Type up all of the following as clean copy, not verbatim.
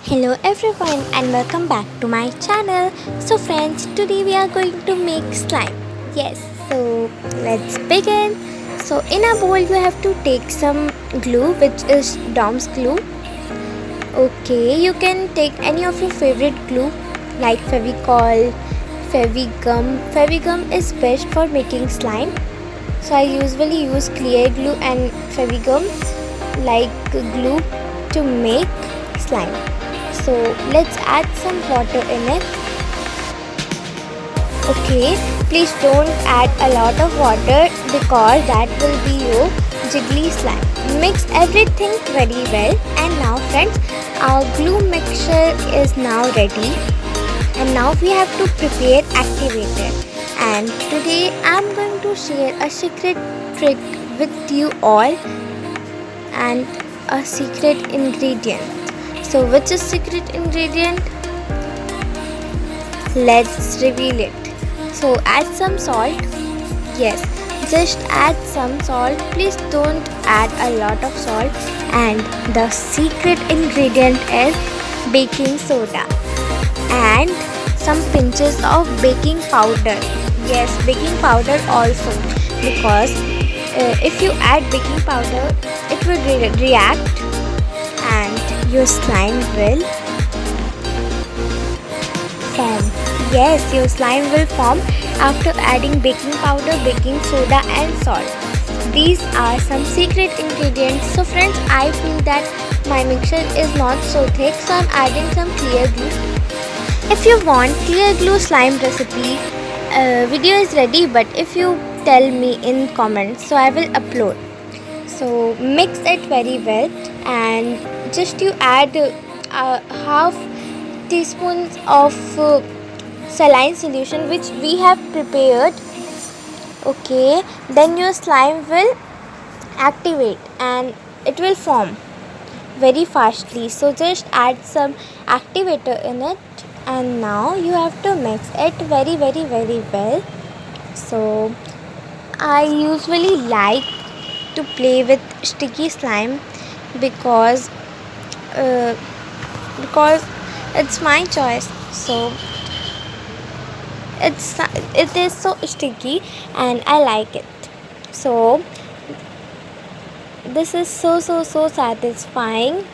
Hello everyone and welcome back to my channel. So friends, today we are going to make slime. Yes, so let's begin. So in a bowl you have to take some glue, which is Dom's glue. Okay, you can take any of your favorite glue like fevicol, fevigum. Fevigum is best for making slime. So I usually use clear glue and fevigum like glue to make slime. So let's add some water in it. Okay, please don't add a lot of water because that will be your jiggly slime. Mix everything very well, and now friends, our glue mixture is now ready, and now we have to prepare activator. And today I'm going to share a secret trick with you all and a secret ingredient. So which is secret ingredient? Let's reveal it. So add some salt. Yes, just add some salt. Please don't add a lot of salt. And the secret ingredient is baking soda and some pinches of baking powder. Yes, baking powder also, because if you add baking powder, it will react and your slime will form. Yes, your slime will form after adding baking powder, baking soda and salt. These are some secret ingredients. So friends, I feel that my mixture is not so thick, so I'm adding some clear glue. If you want clear glue slime recipe, video is ready, but if you tell me in comments, so I will upload. So mix it very well, and just you add half teaspoons of saline solution which we have prepared. Okay, then your slime will activate and it will form very fastly. So just add some activator in it, and now you have to mix it very well. So I usually like to play with sticky slime because it's my choice. So it is so sticky and I like it. So this is so satisfying,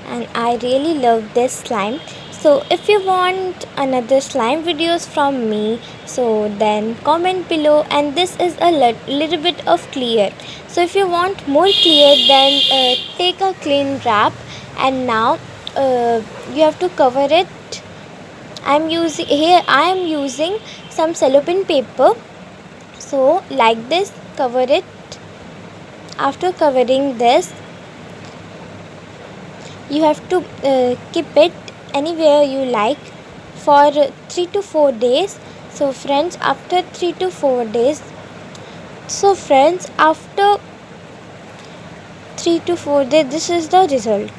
and I really love this slime. So if you want another slime videos from me, so then comment below. And this is a little bit of clear. So if you want more clear, then take a clean wrap, and now you have to cover it. I am using some cellophane paper. So like this, cover it. After covering this, you have to keep it anywhere you like for 3 to 4 days. So friends, after 3 to 4 days, this is the result.